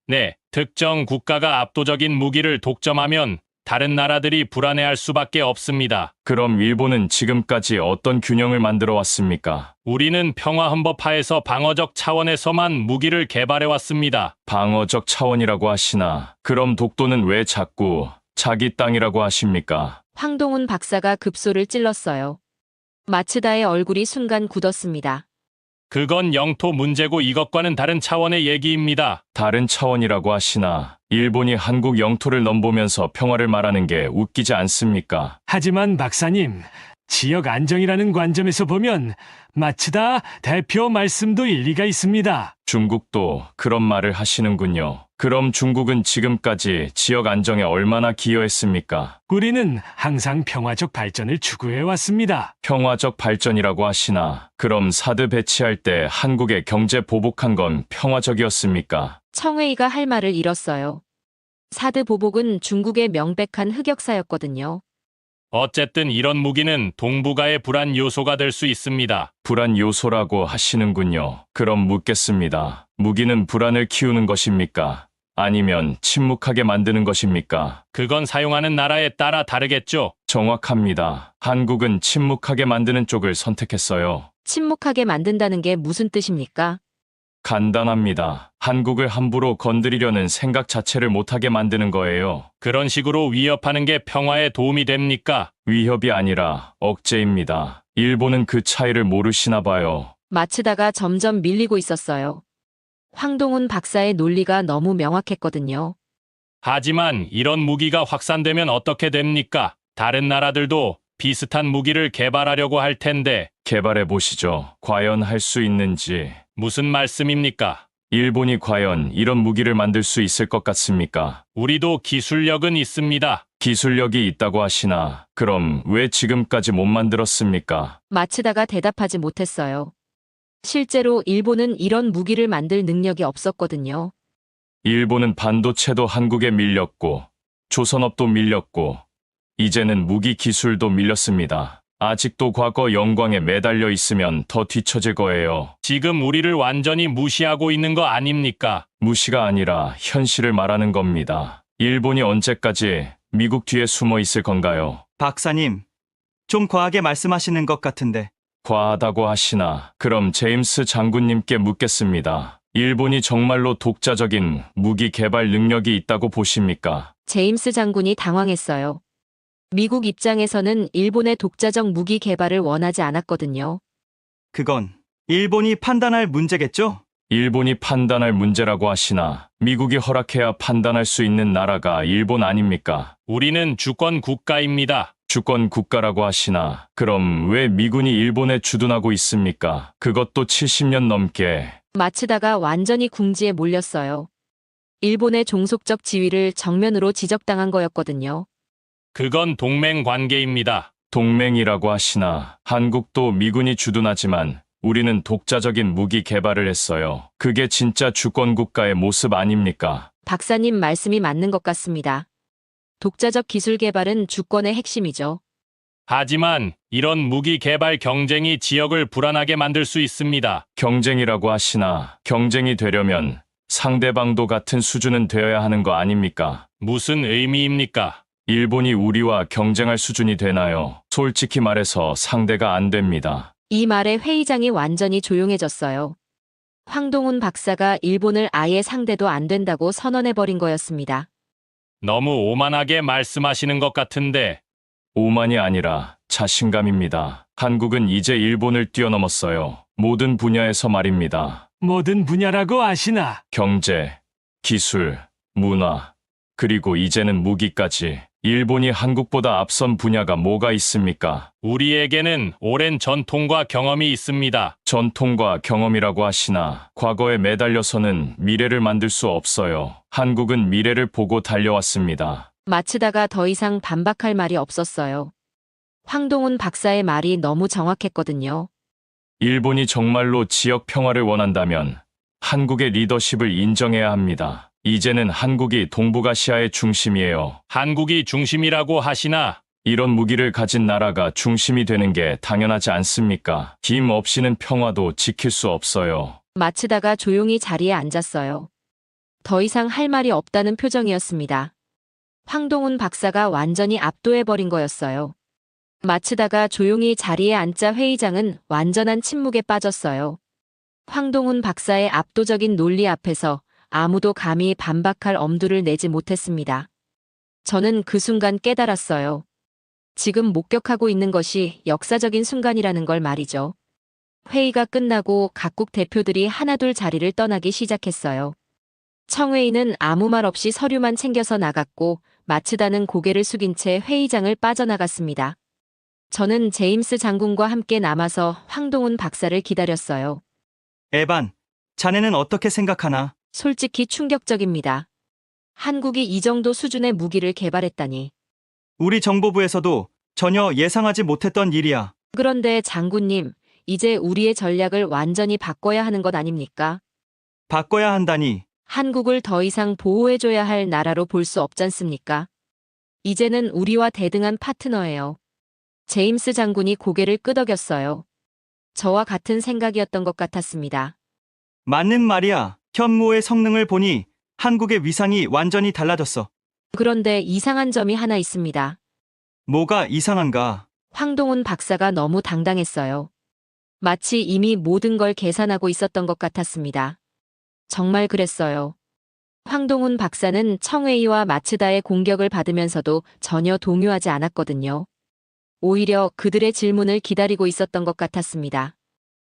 네, 특정 국가가 압도적인 무기를 독점하면 다른 나라들이 불안해할 수밖에 없습니다. 그럼 일본은 지금까지 어떤 균형을 만들어 왔습니까? 우리는 평화헌법하에서 방어적 차원에서만 무기를 개발해 왔습니다. 방어적 차원이라고 하시나, 그럼 독도는 왜 자꾸 자기 땅이라고 하십니까? 황동훈 박사가 급소를 찔렀어요. 마츠다의 얼굴이 순간 굳었습니다. 그건 영토 문제고 이것과는 다른 차원의 얘기입니다. 다른 차원이라고 하시나, 일본이 한국 영토를 넘보면서 평화를 말하는 게 웃기지 않습니까? 하지만 박사님, 지역 안정이라는 관점에서 보면 마츠다 대표 말씀도 일리가 있습니다. 중국도 그런 말을 하시는군요. 그럼 중국은 지금까지 지역 안정에 얼마나 기여했습니까? 우리는 항상 평화적 발전을 추구해 왔습니다. 평화적 발전이라고 하시나, 그럼 사드 배치할 때 한국에 경제 보복한 건 평화적이었습니까? 청웨이가 할 말을 잃었어요. 사드 보복은 중국의 명백한 흑역사였거든요. 어쨌든 이런 무기는 동북아의 불안 요소가 될 수 있습니다. 불안 요소라고 하시는군요. 그럼 묻겠습니다. 무기는 불안을 키우는 것입니까? 아니면 침묵하게 만드는 것입니까? 그건 사용하는 나라에 따라 다르겠죠. 정확합니다. 한국은 침묵하게 만드는 쪽을 선택했어요. 침묵하게 만든다는 게 무슨 뜻입니까? 간단합니다. 한국을 함부로 건드리려는 생각 자체를 못하게 만드는 거예요. 그런 식으로 위협하는 게 평화에 도움이 됩니까? 위협이 아니라 억제입니다. 일본은 그 차이를 모르시나 봐요. 마츠다가 점점 밀리고 있었어요. 황동훈 박사의 논리가 너무 명확했거든요. 하지만 이런 무기가 확산되면 어떻게 됩니까? 다른 나라들도 비슷한 무기를 개발하려고 할 텐데 개발해 보시죠. 과연 할 수 있는지. 무슨 말씀입니까? 일본이 과연 이런 무기를 만들 수 있을 것 같습니까? 우리도 기술력은 있습니다. 기술력이 있다고 하시나, 그럼 왜 지금까지 못 만들었습니까? 마츠다가 대답하지 못했어요. 실제로 일본은 이런 무기를 만들 능력이 없었거든요. 일본은 반도체도 한국에 밀렸고, 조선업도 밀렸고, 이제는 무기 기술도 밀렸습니다. 아직도 과거 영광에 매달려 있으면 더 뒤처질 거예요. 지금 우리를 완전히 무시하고 있는 거 아닙니까? 무시가 아니라 현실을 말하는 겁니다. 일본이 언제까지 미국 뒤에 숨어 있을 건가요? 박사님, 좀 과하게 말씀하시는 것 같은데. 과하다고 하시나, 그럼 제임스 장군님께 묻겠습니다. 일본이 정말로 독자적인 무기 개발 능력이 있다고 보십니까? 제임스 장군이 당황했어요. 미국 입장에서는 일본의 독자적 무기 개발을 원하지 않았거든요. 그건 일본이 판단할 문제겠죠? 일본이 판단할 문제라고 하시나, 미국이 허락해야 판단할 수 있는 나라가 일본 아닙니까? 우리는 주권 국가입니다. 주권 국가라고 하시나, 그럼 왜 미군이 일본에 주둔하고 있습니까? 그것도 70년 넘게. 마츠다가 완전히 궁지에 몰렸어요. 일본의 종속적 지위를 정면으로 지적당한 거였거든요. 그건 동맹 관계입니다. 동맹이라고 하시나, 한국도 미군이 주둔하지만 우리는 독자적인 무기 개발을 했어요. 그게 진짜 주권 국가의 모습 아닙니까? 박사님 말씀이 맞는 것 같습니다. 독자적 기술 개발은 주권의 핵심이죠. 하지만 이런 무기 개발 경쟁이 지역을 불안하게 만들 수 있습니다. 경쟁이라고 하시나, 경쟁이 되려면 상대방도 같은 수준은 되어야 하는 거 아닙니까? 무슨 의미입니까? 일본이 우리와 경쟁할 수준이 되나요? 솔직히 말해서 상대가 안 됩니다. 이 말에 회의장이 완전히 조용해졌어요. 황동훈 박사가 일본을 아예 상대도 안 된다고 선언해버린 거였습니다. 너무 오만하게 말씀하시는 것 같은데 오만이 아니라 자신감입니다. 한국은 이제 일본을 뛰어넘었어요. 모든 분야에서 말입니다. 모든 분야라고 아시나? 경제, 기술, 문화, 그리고 이제는 무기까지. 일본이 한국보다 앞선 분야가 뭐가 있습니까? 우리에게는 오랜 전통과 경험이 있습니다. 전통과 경험이라고 하시나, 과거에 매달려서는 미래를 만들 수 없어요. 한국은 미래를 보고 달려왔습니다. 마츠다가 더 이상 반박할 말이 없었어요. 황동훈 박사의 말이 너무 정확했거든요. 일본이 정말로 지역 평화를 원한다면 한국의 리더십을 인정해야 합니다. 이제는 한국이 동북아시아의 중심이에요. 한국이 중심이라고 하시나 이런 무기를 가진 나라가 중심이 되는 게 당연하지 않습니까? 힘 없이는 평화도 지킬 수 없어요. 마츠다가 조용히 자리에 앉았어요. 더 이상 할 말이 없다는 표정이었습니다. 황동훈 박사가 완전히 압도해버린 거였어요. 마츠다가 조용히 자리에 앉자 회의장은 완전한 침묵에 빠졌어요. 황동훈 박사의 압도적인 논리 앞에서 아무도 감히 반박할 엄두를 내지 못했습니다. 저는 그 순간 깨달았어요. 지금 목격하고 있는 것이 역사적인 순간이라는 걸 말이죠. 회의가 끝나고 각국 대표들이 하나둘 자리를 떠나기 시작했어요. 청회의는 아무 말 없이 서류만 챙겨서 나갔고 마츠다는 고개를 숙인 채 회의장을 빠져나갔습니다. 저는 제임스 장군과 함께 남아서 황동훈 박사를 기다렸어요. 에반, 자네는 어떻게 생각하나? 솔직히 충격적입니다. 한국이 이 정도 수준의 무기를 개발했다니. 우리 정보부에서도 전혀 예상하지 못했던 일이야. 그런데 장군님, 이제 우리의 전략을 완전히 바꿔야 하는 것 아닙니까? 바꿔야 한다니. 한국을 더 이상 보호해줘야 할 나라로 볼 수 없잖습니까? 이제는 우리와 대등한 파트너예요. 제임스 장군이 고개를 끄덕였어요. 저와 같은 생각이었던 것 같았습니다. 맞는 말이야. 현무의 성능을 보니 한국의 위상이 완전히 달라졌어. 그런데 이상한 점이 하나 있습니다. 뭐가 이상한가? 황동훈 박사가 너무 당당했어요. 마치 이미 모든 걸 계산하고 있었던 것 같았습니다. 정말 그랬어요. 황동훈 박사는 청웨이와 마츠다의 공격을 받으면서도 전혀 동요하지 않았거든요. 오히려 그들의 질문을 기다리고 있었던 것 같았습니다.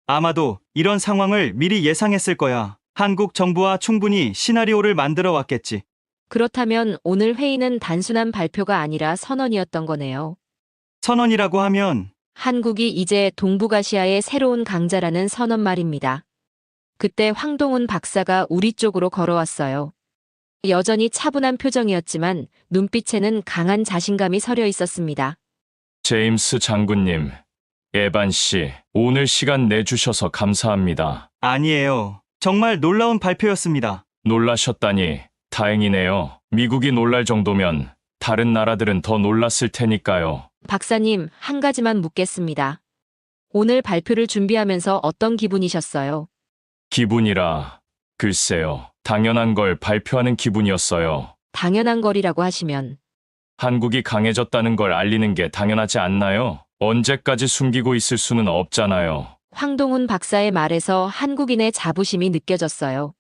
아마도 이런 상황을 미리 예상했을 거야. 한국 정부와 충분히 시나리오를 만들어 왔겠지. 그렇다면 오늘 회의는 단순한 발표가 아니라 선언이었던 거네요. 선언이라고 하면 한국이 이제 동북아시아의 새로운 강자라는 선언 말입니다. 그때 황동훈 박사가 우리 쪽으로 걸어왔어요. 여전히 차분한 표정이었지만 눈빛에는 강한 자신감이 서려 있었습니다. 제임스 장군님, 에반 씨, 오늘 시간 내주셔서 감사합니다. 아니에요. 정말 놀라운 발표였습니다. 놀라셨다니 다행이네요. 미국이 놀랄 정도면 다른 나라들은 더 놀랐을 테니까요. 박사님, 한 가지만 묻겠습니다. 오늘 발표를 준비하면서 어떤 기분이셨어요? 기분이라, 글쎄요. 당연한 걸 발표하는 기분이었어요. 당연한 거리라고 하시면 한국이 강해졌다는 걸 알리는 게 당연하지 않나요? 언제까지 숨기고 있을 수는 없잖아요. 황동훈 박사의 말에서 한국인의 자부심이 느껴졌어요.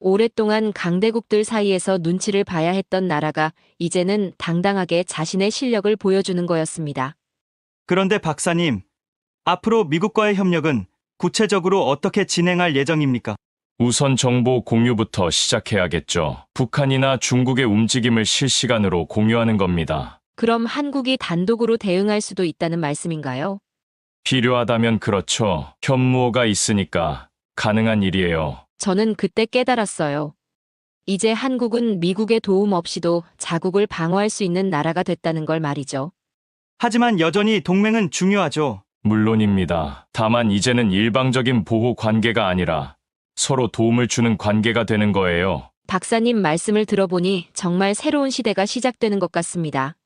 오랫동안 강대국들 사이에서 눈치를 봐야 했던 나라가 이제는 당당하게 자신의 실력을 보여주는 거였습니다. 그런데 박사님, 앞으로 미국과의 협력은 구체적으로 어떻게 진행할 예정입니까? 우선 정보 공유부터 시작해야겠죠. 북한이나 중국의 움직임을 실시간으로 공유하는 겁니다. 그럼 한국이 단독으로 대응할 수도 있다는 말씀인가요? 필요하다면 그렇죠. 현무호가 있으니까 가능한 일이에요. 저는 그때 깨달았어요. 이제 한국은 미국의 도움 없이도 자국을 방어할 수 있는 나라가 됐다는 걸 말이죠. 하지만 여전히 동맹은 중요하죠. 물론입니다. 다만 이제는 일방적인 보호 관계가 아니라 서로 도움을 주는 관계가 되는 거예요. 박사님 말씀을 들어보니 정말 새로운 시대가 시작되는 것 같습니다.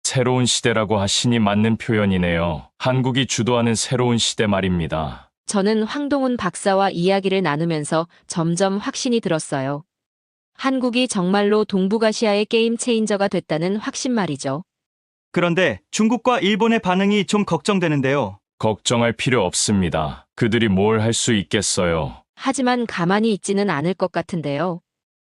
새로운 시대라고 하시니 맞는 표현이네요. 한국이 주도하는 새로운 시대 말입니다. 저는 황동훈 박사와 이야기를 나누면서 점점 확신이 들었어요. 한국이 정말로 동북아시아의 게임 체인저가 됐다는 확신 말이죠. 그런데 중국과 일본의 반응이 좀 걱정되는데요. 걱정할 필요 없습니다. 그들이 뭘 할 수 있겠어요. 하지만 가만히 있지는 않을 것 같은데요.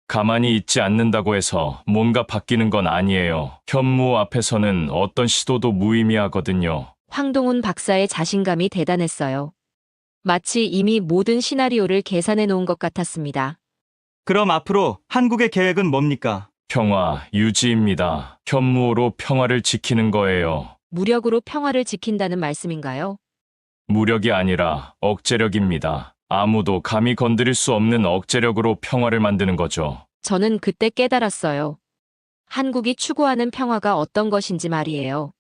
가만히 있지 않는다고 해서 뭔가 바뀌는 건 아니에요. 현무호 앞에서는 어떤 시도도 무의미하거든요. 황동훈 박사의 자신감이 대단했어요. 마치 이미 모든 시나리오를 계산해 놓은 것 같았습니다. 그럼 앞으로 한국의 계획은 뭡니까? 평화 유지입니다. 현무호로 평화를 지키는 거예요. 무력으로 평화를 지킨다는 말씀인가요? 무력이 아니라 억제력입니다. 아무도 감히 건드릴 수 없는 억제력으로 평화를 만드는 거죠. 저는 그때 깨달았어요. 한국이 추구하는 평화가 어떤 것인지 말이에요.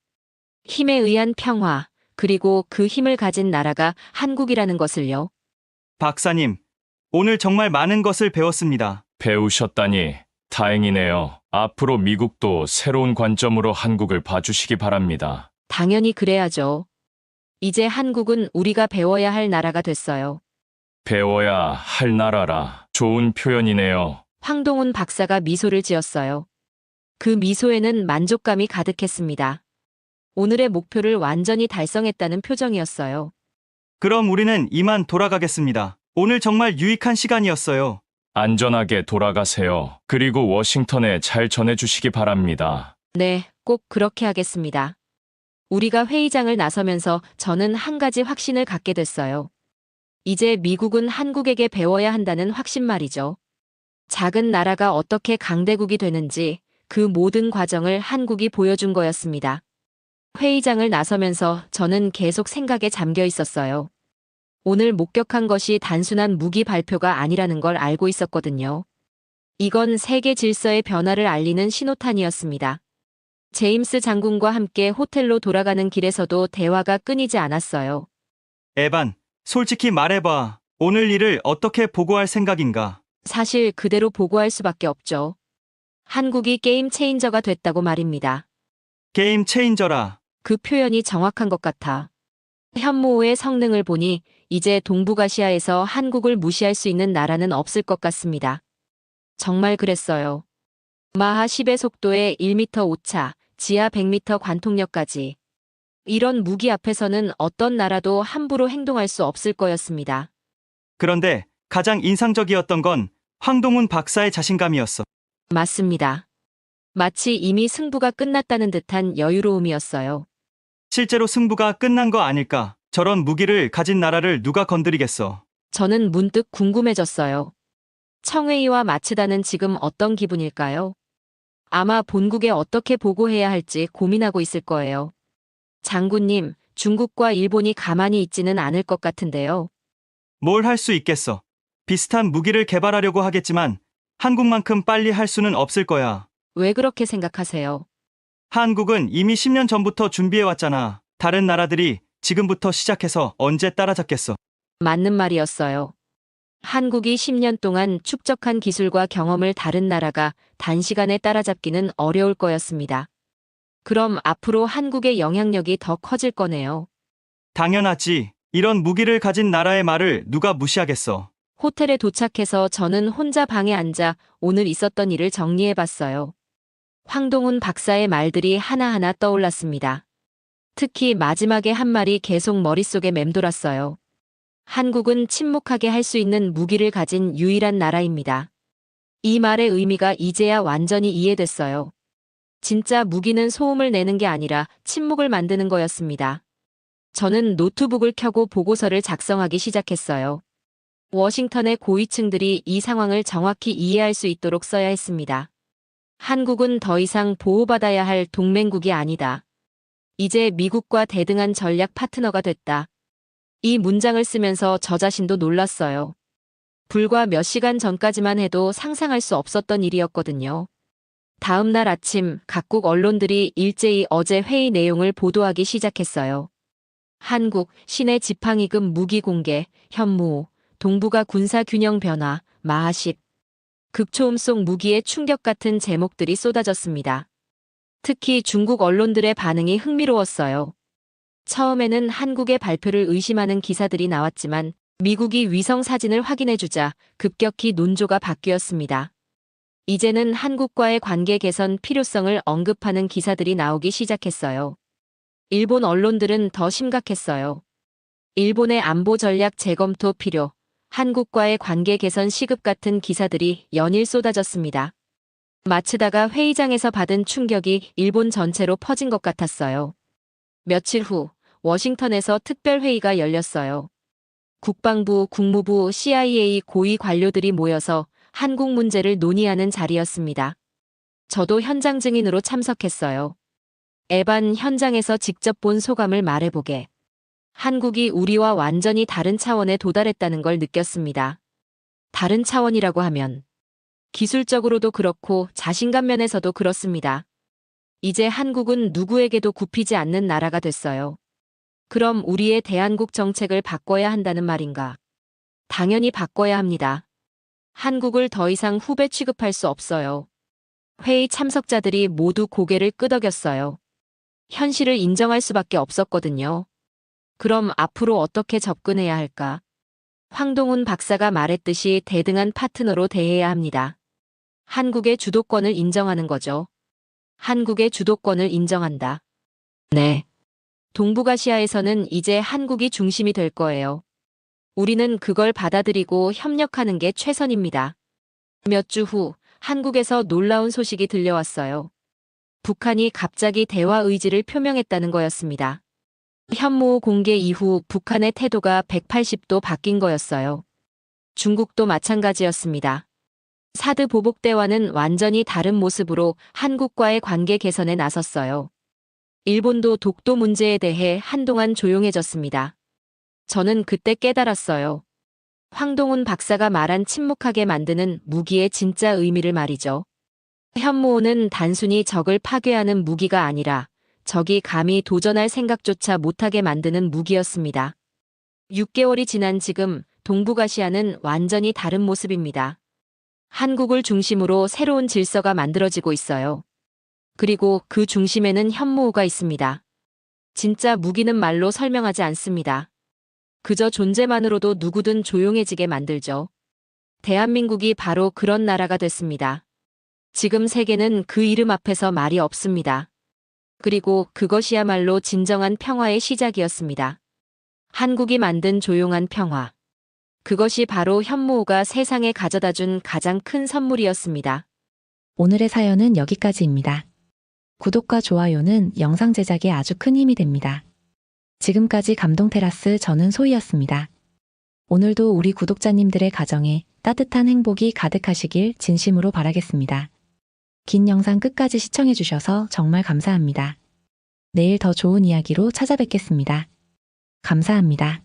힘에 의한 평화, 그리고 그 힘을 가진 나라가 한국이라는 것을요. 박사님, 오늘 정말 많은 것을 배웠습니다. 배우셨다니 다행이네요. 앞으로 미국도 새로운 관점으로 한국을 봐주시기 바랍니다. 당연히 그래야죠. 이제 한국은 우리가 배워야 할 나라가 됐어요. 배워야 할 나라라. 좋은 표현이네요. 황동훈 박사가 미소를 지었어요. 그 미소에는 만족감이 가득했습니다. 오늘의 목표를 완전히 달성했다는 표정이었어요. 그럼 우리는 이만 돌아가겠습니다. 오늘 정말 유익한 시간이었어요. 안전하게 돌아가세요. 그리고 워싱턴에 잘 전해주시기 바랍니다. 네, 꼭 그렇게 하겠습니다. 우리가 회의장을 나서면서 저는 한 가지 확신을 갖게 됐어요. 이제 미국은 한국에게 배워야 한다는 확신 말이죠. 작은 나라가 어떻게 강대국이 되는지 그 모든 과정을 한국이 보여준 거였습니다. 회의장을 나서면서 저는 계속 생각에 잠겨 있었어요. 오늘 목격한 것이 단순한 무기 발표가 아니라는 걸 알고 있었거든요. 이건 세계 질서의 변화를 알리는 신호탄이었습니다. 제임스 장군과 함께 호텔로 돌아가는 길에서도 대화가 끊이지 않았어요. 에반, 솔직히 말해봐. 오늘 일을 어떻게 보고할 생각인가? 사실 그대로 보고할 수밖에 없죠. 한국이 게임 체인저가 됐다고 말입니다. 게임 체인저라. 그 표현이 정확한 것 같아. 현무호의 성능을 보니 이제 동북아시아에서 한국을 무시할 수 있는 나라는 없을 것 같습니다. 정말 그랬어요. 마하 10의 속도에 1m 오차, 지하 100m 관통력까지. 이런 무기 앞에서는 어떤 나라도 함부로 행동할 수 없을 거였습니다. 그런데 가장 인상적이었던 건 황동훈 박사의 자신감이었어. 맞습니다. 마치 이미 승부가 끝났다는 듯한 여유로움이었어요. 실제로 승부가 끝난 거 아닐까? 저런 무기를 가진 나라를 누가 건드리겠어? 저는 문득 궁금해졌어요. 청웨이와 마츠다는 지금 어떤 기분일까요? 아마 본국에 어떻게 보고해야 할지 고민하고 있을 거예요. 장군님, 중국과 일본이 가만히 있지는 않을 것 같은데요. 뭘 할 수 있겠어? 비슷한 무기를 개발하려고 하겠지만 한국만큼 빨리 할 수는 없을 거야. 왜 그렇게 생각하세요? 한국은 이미 10년 전부터 준비해왔잖아. 다른 나라들이 지금부터 시작해서 언제 따라잡겠어? 맞는 말이었어요. 한국이 10년 동안 축적한 기술과 경험을 다른 나라가 단시간에 따라잡기는 어려울 거였습니다. 그럼 앞으로 한국의 영향력이 더 커질 거네요. 당연하지. 이런 무기를 가진 나라의 말을 누가 무시하겠어. 호텔에 도착해서 저는 혼자 방에 앉아 오늘 있었던 일을 정리해봤어요. 황동훈 박사의 말들이 하나하나 떠올랐습니다. 특히 마지막에 한 말이 계속 머릿속에 맴돌았어요. 한국은 침묵하게 할 수 있는 무기를 가진 유일한 나라입니다. 이 말의 의미가 이제야 완전히 이해됐어요. 진짜 무기는 소음을 내는 게 아니라 침묵을 만드는 거였습니다. 저는 노트북을 켜고 보고서를 작성하기 시작했어요. 워싱턴의 고위층들이 이 상황을 정확히 이해할 수 있도록 써야 했습니다. 한국은 더 이상 보호받아야 할 동맹국이 아니다. 이제 미국과 대등한 전략 파트너가 됐다. 이 문장을 쓰면서 저 자신도 놀랐어요. 불과 몇 시간 전까지만 해도 상상할 수 없었던 일이었거든요. 다음 날 아침 각국 언론들이 일제히 어제 회의 내용을 보도하기 시작했어요. 한국, 신의 지팡이급 무기 공개, 현무호, 동북아 군사 균형 변화, 마하 10. 극초음 속 무기의 충격 같은 제목들이 쏟아졌습니다. 특히 중국 언론들의 반응이 흥미로웠어요. 처음에는 한국의 발표를 의심하는 기사들이 나왔지만 미국이 위성 사진을 확인해주자 급격히 논조가 바뀌었습니다. 이제는 한국과의 관계 개선 필요성을 언급하는 기사들이 나오기 시작했어요. 일본 언론들은 더 심각했어요. 일본의 안보 전략 재검토 필요, 한국과의 관계 개선 시급 같은 기사들이 연일 쏟아졌습니다. 마츠다가 회의장에서 받은 충격이 일본 전체로 퍼진 것 같았어요. 며칠 후 워싱턴에서 특별회의가 열렸어요. 국방부, 국무부, CIA 고위 관료들이 모여서 한국 문제를 논의하는 자리였습니다. 저도 현장 증인으로 참석했어요. 에반 현장에서 직접 본 소감을 말해보게. 한국이 우리와 완전히 다른 차원에 도달했다는 걸 느꼈습니다. 다른 차원이라고 하면 기술적으로도 그렇고 자신감 면에서도 그렇습니다. 이제 한국은 누구에게도 굽히지 않는 나라가 됐어요. 그럼 우리의 대한국 정책을 바꿔야 한다는 말인가? 당연히 바꿔야 합니다. 한국을 더 이상 후배 취급할 수 없어요. 회의 참석자들이 모두 고개를 끄덕였어요. 현실을 인정할 수밖에 없었거든요. 그럼 앞으로 어떻게 접근해야 할까? 황동훈 박사가 말했듯이 대등한 파트너로 대해야 합니다. 한국의 주도권을 인정하는 거죠. 한국의 주도권을 인정한다. 네. 동북아시아에서는 이제 한국이 중심이 될 거예요. 우리는 그걸 받아들이고 협력하는 게 최선입니다. 몇 주 후 한국에서 놀라운 소식이 들려왔어요. 북한이 갑자기 대화 의지를 표명했다는 거였습니다. 현무호 공개 이후 북한의 태도가 180도 바뀐 거였어요. 중국도 마찬가지였습니다. 사드 보복 대화는 완전히 다른 모습으로 한국과의 관계 개선에 나섰어요. 일본도 독도 문제에 대해 한동안 조용해졌습니다. 저는 그때 깨달았어요. 황동훈 박사가 말한 침묵하게 만드는 무기의 진짜 의미를 말이죠. 현무호는 단순히 적을 파괴하는 무기가 아니라 적이 감히 도전할 생각조차 못하게 만드는 무기였습니다. 6개월이 지난 지금 동북아시아는 완전히 다른 모습입니다. 한국을 중심으로 새로운 질서가 만들어지고 있어요. 그리고 그 중심에는 현무호가 있습니다. 진짜 무기는 말로 설명하지 않습니다. 그저 존재만으로도 누구든 조용해지게 만들죠. 대한민국이 바로 그런 나라가 됐습니다. 지금 세계는 그 이름 앞에서 말이 없습니다. 그리고 그것이야말로 진정한 평화의 시작이었습니다. 한국이 만든 조용한 평화. 그것이 바로 현무호가 세상에 가져다 준 가장 큰 선물이었습니다. 오늘의 사연은 여기까지입니다. 구독과 좋아요는 영상 제작에 아주 큰 힘이 됩니다. 지금까지 감동테라스 저는 소희였습니다. 오늘도 우리 구독자님들의 가정에 따뜻한 행복이 가득하시길 진심으로 바라겠습니다. 긴 영상 끝까지 시청해주셔서 정말 감사합니다. 내일 더 좋은 이야기로 찾아뵙겠습니다. 감사합니다.